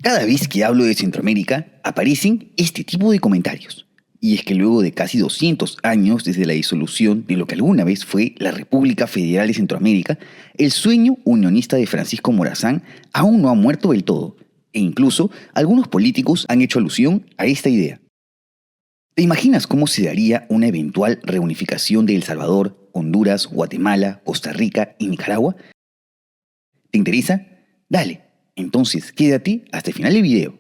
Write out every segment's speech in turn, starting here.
Cada vez que hablo de Centroamérica, aparecen este tipo de comentarios. Y es que luego de casi 200 años desde la disolución de lo que alguna vez fue la República Federal de Centroamérica, el sueño unionista de Francisco Morazán aún no ha muerto del todo, e incluso algunos políticos han hecho alusión a esta idea. ¿Te imaginas cómo se daría una eventual reunificación de El Salvador, Honduras, Guatemala, Costa Rica y Nicaragua? ¿Te interesa? Dale, entonces quédate hasta el final del video.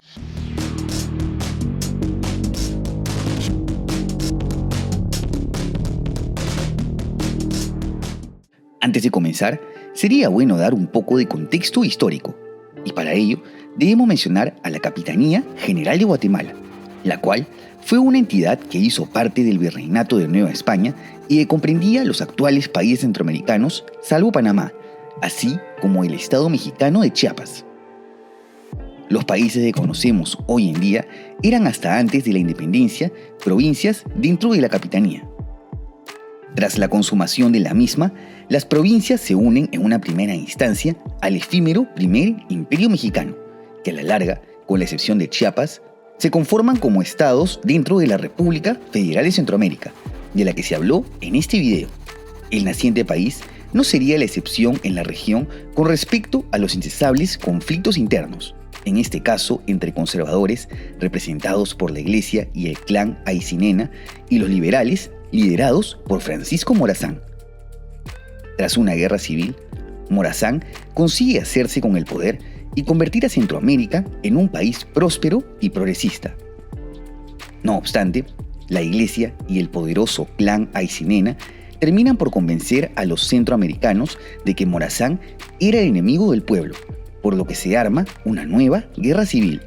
Antes de comenzar, sería bueno dar un poco de contexto histórico, y para ello debemos mencionar a la Capitanía General de Guatemala, la cual fue una entidad que hizo parte del Virreinato de Nueva España y que comprendía los actuales países centroamericanos, salvo Panamá, así como el Estado mexicano de Chiapas. Los países que conocemos hoy en día eran hasta antes de la independencia provincias dentro de la Capitanía. Tras la consumación de la misma, las provincias se unen en una primera instancia al efímero Primer Imperio Mexicano, que a la larga, con la excepción de Chiapas, se conforman como estados dentro de la República Federal de Centroamérica, de la que se habló en este video. El naciente país no sería la excepción en la región con respecto a los incesables conflictos internos, en este caso entre conservadores representados por la Iglesia y el clan Aycinena y los liberales liderados por Francisco Morazán. Tras una guerra civil, Morazán consigue hacerse con el poder y convertir a Centroamérica en un país próspero y progresista. No obstante, la Iglesia y el poderoso clan Aycinena terminan por convencer a los centroamericanos de que Morazán era el enemigo del pueblo, por lo que se arma una nueva guerra civil.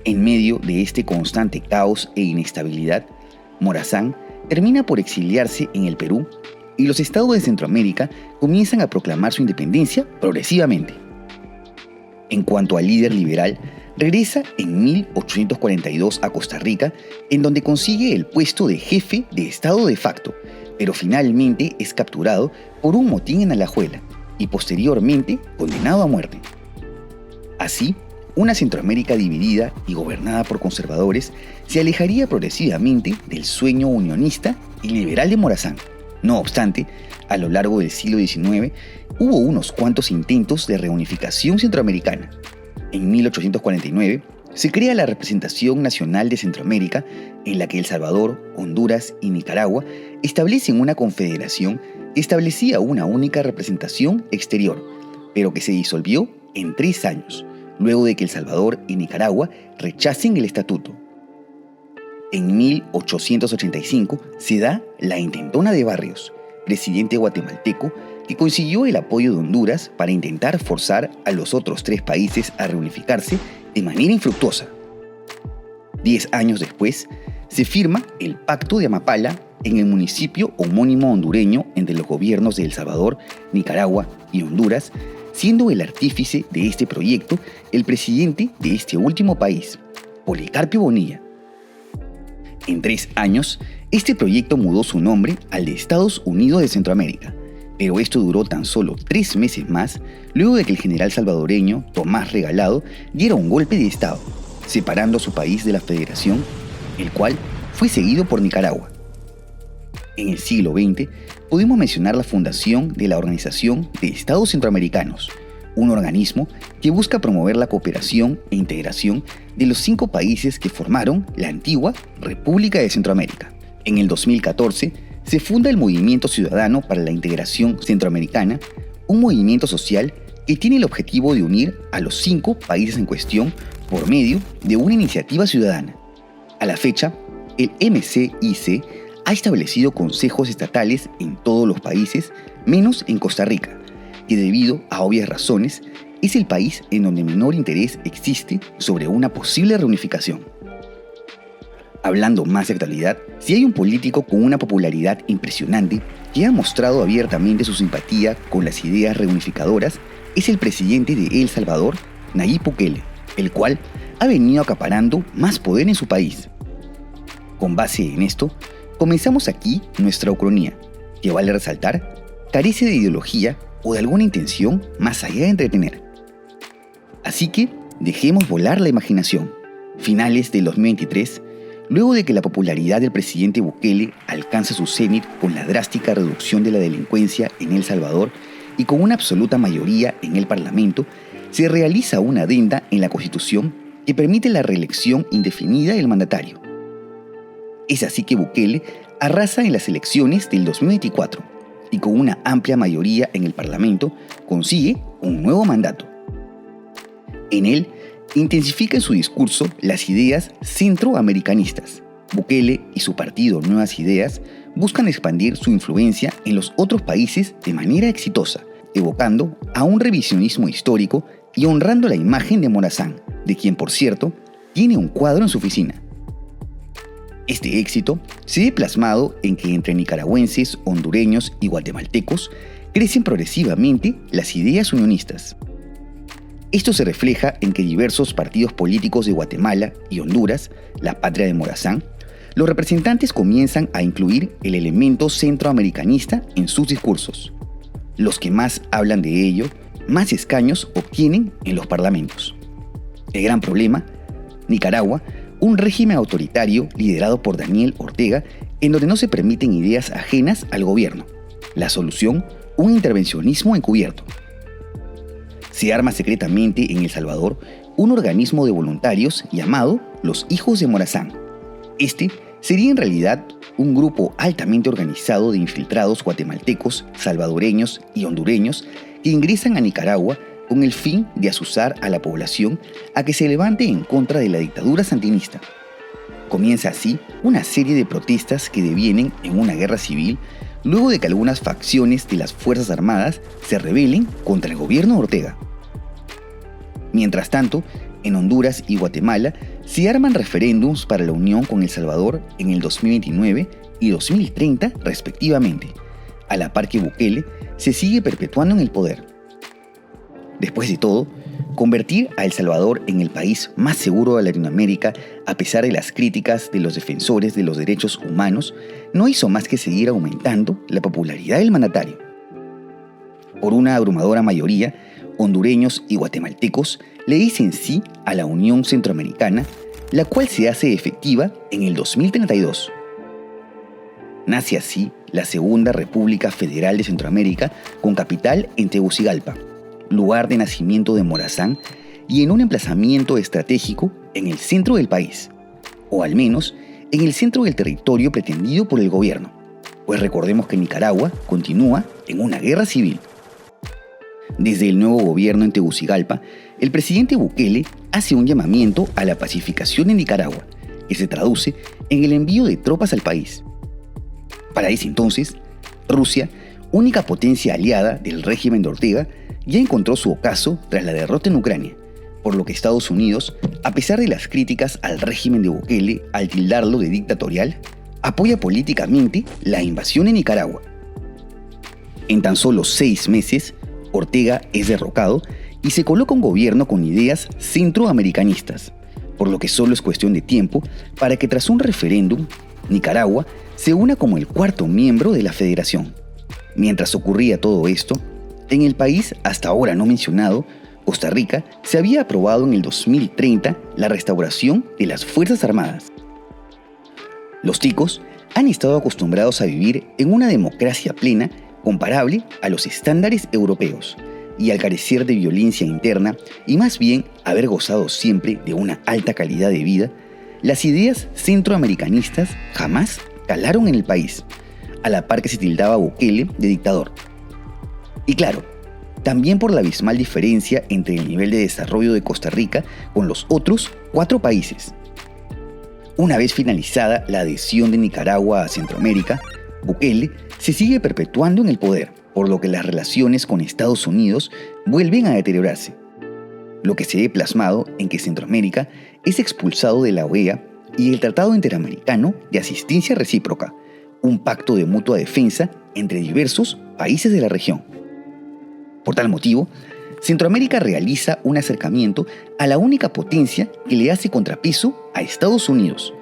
En medio de este constante caos e inestabilidad, Morazán termina por exiliarse en el Perú y los estados de Centroamérica comienzan a proclamar su independencia progresivamente. En cuanto al líder liberal, regresa en 1842 a Costa Rica, en donde consigue el puesto de jefe de Estado de facto, pero finalmente es capturado por un motín en Alajuela y posteriormente condenado a muerte. Así, una Centroamérica dividida y gobernada por conservadores se alejaría progresivamente del sueño unionista y liberal de Morazán. No obstante, a lo largo del siglo XIX hubo unos cuantos intentos de reunificación centroamericana. En 1849 se crea la Representación Nacional de Centroamérica, en la que El Salvador, Honduras y Nicaragua establecen una confederación que establecía una única representación exterior, pero que se disolvió en 3 años, luego de que El Salvador y Nicaragua rechacen el estatuto. En 1885 se da la intentona de Barrios, presidente guatemalteco, que consiguió el apoyo de Honduras para intentar forzar a los otros 3 países a reunificarse de manera infructuosa. 10 años después, se firma el Pacto de Amapala en el municipio homónimo hondureño entre los gobiernos de El Salvador, Nicaragua y Honduras, siendo el artífice de este proyecto el presidente de este último país, Policarpio Bonilla. En 3 años, este proyecto mudó su nombre al de Estados Unidos de Centroamérica, pero esto duró tan solo 3 meses más, luego de que el general salvadoreño Tomás Regalado diera un golpe de Estado, separando a su país de la Federación, el cual fue seguido por Nicaragua. En el siglo XX, podemos mencionar la fundación de la Organización de Estados Centroamericanos, un organismo que busca promover la cooperación e integración de los 5 países que formaron la antigua República de Centroamérica. En el 2014, se funda el Movimiento Ciudadano para la Integración Centroamericana, un movimiento social que tiene el objetivo de unir a los 5 países en cuestión por medio de una iniciativa ciudadana. A la fecha, el MCIC ha establecido consejos estatales en todos los países, menos en Costa Rica, que debido a obvias razones es el país en donde menor interés existe sobre una posible reunificación. Hablando más de actualidad, si hay un político con una popularidad impresionante que ha mostrado abiertamente su simpatía con las ideas reunificadoras, es el presidente de El Salvador, Nayib Bukele, el cual ha venido acaparando más poder en su país. Con base en esto, comenzamos aquí nuestra ucronía, que vale resaltar, carece de ideología o de alguna intención más allá de entretener. Así que dejemos volar la imaginación. Finales del 2023, luego de que la popularidad del presidente Bukele alcanza su cenit con la drástica reducción de la delincuencia en El Salvador y con una absoluta mayoría en el Parlamento, se realiza una adenda en la Constitución que permite la reelección indefinida del mandatario. Es así que Bukele arrasa en las elecciones del 2024 y con una amplia mayoría en el Parlamento consigue un nuevo mandato. En él, intensifica en su discurso las ideas centroamericanistas. Bukele y su partido Nuevas Ideas buscan expandir su influencia en los otros países de manera exitosa, evocando a un revisionismo histórico y honrando la imagen de Morazán, de quien, por cierto, tiene un cuadro en su oficina. Este éxito se ve plasmado en que entre nicaragüenses, hondureños y guatemaltecos crecen progresivamente las ideas unionistas. Esto se refleja en que diversos partidos políticos de Guatemala y Honduras, la patria de Morazán, los representantes comienzan a incluir el elemento centroamericanista en sus discursos. Los que más hablan de ello, más escaños obtienen en los parlamentos. El gran problema, Nicaragua, un régimen autoritario liderado por Daniel Ortega, en donde no se permiten ideas ajenas al gobierno. La solución, un intervencionismo encubierto. Se arma secretamente en El Salvador un organismo de voluntarios llamado los Hijos de Morazán. Este sería en realidad un grupo altamente organizado de infiltrados guatemaltecos, salvadoreños y hondureños que ingresan a Nicaragua con el fin de azuzar a la población a que se levante en contra de la dictadura sandinista. Comienza así una serie de protestas que devienen en una guerra civil luego de que algunas facciones de las Fuerzas Armadas se rebelen contra el gobierno de Ortega. Mientras tanto, en Honduras y Guatemala se arman referéndums para la unión con El Salvador en el 2029 y 2030 respectivamente, a la par que Bukele se sigue perpetuando en el poder. Después de todo, convertir a El Salvador en el país más seguro de Latinoamérica, a pesar de las críticas de los defensores de los derechos humanos, no hizo más que seguir aumentando la popularidad del mandatario. Por una abrumadora mayoría, hondureños y guatemaltecos le dicen sí a la Unión Centroamericana, la cual se hace efectiva en el 2032. Nace así la Segunda República Federal de Centroamérica, con capital en Tegucigalpa, lugar de nacimiento de Morazán y en un emplazamiento estratégico en el centro del país, o al menos en el centro del territorio pretendido por el gobierno, pues recordemos que Nicaragua continúa en una guerra civil. Desde el nuevo gobierno en Tegucigalpa, el presidente Bukele hace un llamamiento a la pacificación de Nicaragua, que se traduce en el envío de tropas al país. Para ese entonces, Rusia, única potencia aliada del régimen de Ortega, ya encontró su ocaso tras la derrota en Ucrania, por lo que Estados Unidos, a pesar de las críticas al régimen de Bukele al tildarlo de dictatorial, apoya políticamente la invasión en Nicaragua. En tan solo 6 meses, Ortega es derrocado y se coloca un gobierno con ideas centroamericanistas, por lo que solo es cuestión de tiempo para que tras un referéndum, Nicaragua se una como el 4º miembro de la federación. Mientras ocurría todo esto, en el país hasta ahora no mencionado, Costa Rica, se había aprobado en el 2030 la restauración de las Fuerzas Armadas. Los ticos han estado acostumbrados a vivir en una democracia plena comparable a los estándares europeos, y al carecer de violencia interna y más bien haber gozado siempre de una alta calidad de vida, las ideas centroamericanistas jamás calaron en el país, a la par que se tildaba a Bukele de dictador. Y claro, también por la abismal diferencia entre el nivel de desarrollo de Costa Rica con los otros 4 países. Una vez finalizada la adhesión de Nicaragua a Centroamérica, Bukele se sigue perpetuando en el poder, por lo que las relaciones con Estados Unidos vuelven a deteriorarse, lo que se ve plasmado en que Centroamérica es expulsado de la OEA y el Tratado Interamericano de Asistencia Recíproca, un pacto de mutua defensa entre diversos países de la región. Por tal motivo, Centroamérica realiza un acercamiento a la única potencia que le hace contrapeso a Estados Unidos,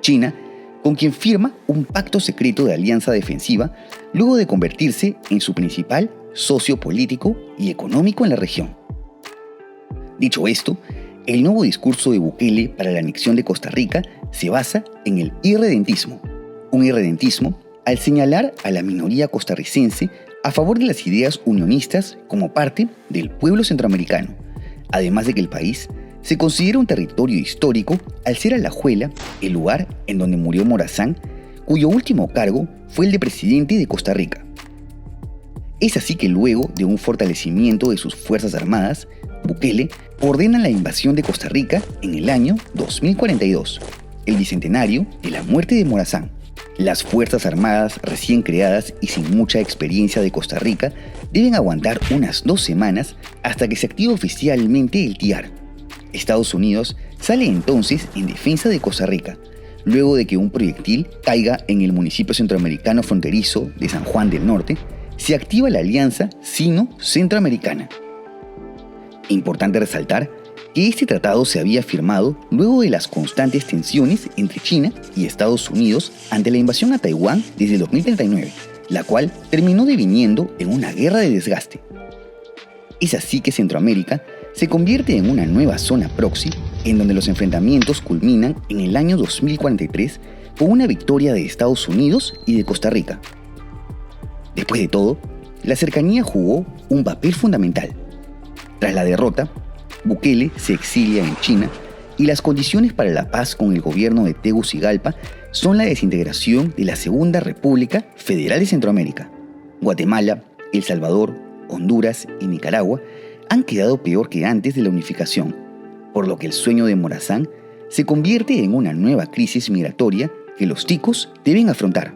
China, con quien firma un pacto secreto de alianza defensiva luego de convertirse en su principal socio político y económico en la región. Dicho esto, El nuevo discurso de Bukele para la anexión de Costa Rica se basa en el irredentismo. Un irredentismo al señalar a la minoría costarricense a favor de las ideas unionistas como parte del pueblo centroamericano, además de que el país se considera un territorio histórico al ser Alajuela el lugar en donde murió Morazán, cuyo último cargo fue el de presidente de Costa Rica. Es así que luego de un fortalecimiento de sus Fuerzas Armadas, Bukele ordena la invasión de Costa Rica en el año 2042, el bicentenario de la muerte de Morazán. Las Fuerzas Armadas recién creadas y sin mucha experiencia de Costa Rica deben aguantar unas 2 semanas hasta que se active oficialmente el TIAR. Estados Unidos sale entonces en defensa de Costa Rica, luego de que un proyectil caiga en el municipio centroamericano fronterizo de San Juan del Norte. Se activa la alianza sino-centroamericana. Importante resaltar que este tratado se había firmado luego de las constantes tensiones entre China y Estados Unidos ante la invasión a Taiwán desde el 2039, la cual terminó deviniendo en una guerra de desgaste. Es así que Centroamérica se convierte en una nueva zona proxy en donde los enfrentamientos culminan en el año 2043 con una victoria de Estados Unidos y de Costa Rica. Después de todo, la cercanía jugó un papel fundamental. Tras la derrota, Bukele se exilia en China y las condiciones para la paz con el gobierno de Tegucigalpa son la desintegración de la Segunda República Federal de Centroamérica. Guatemala, El Salvador, Honduras y Nicaragua han quedado peor que antes de la unificación, por lo que el sueño de Morazán se convierte en una nueva crisis migratoria que los ticos deben afrontar.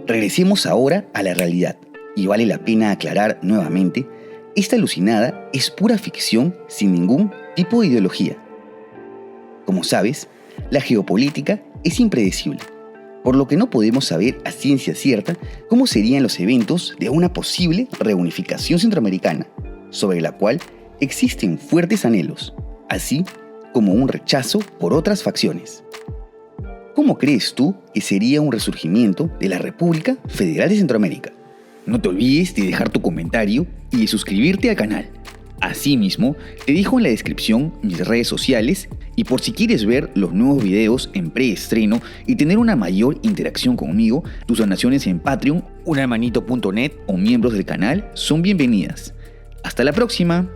Regresemos ahora a la realidad, y vale la pena aclarar nuevamente, esta alucinada es pura ficción sin ningún tipo de ideología. Como sabes, la geopolítica es impredecible, por lo que no podemos saber a ciencia cierta cómo serían los eventos de una posible reunificación centroamericana, sobre la cual existen fuertes anhelos, así como un rechazo por otras facciones. ¿Cómo crees tú que sería un resurgimiento de la República Federal de Centroamérica? No te olvides de dejar tu comentario y de suscribirte al canal. Asimismo, te dejo en la descripción mis redes sociales y por si quieres ver los nuevos videos en preestreno y tener una mayor interacción conmigo, tus donaciones en Patreon, unhermanito.net o miembros del canal son bienvenidas. ¡Hasta la próxima!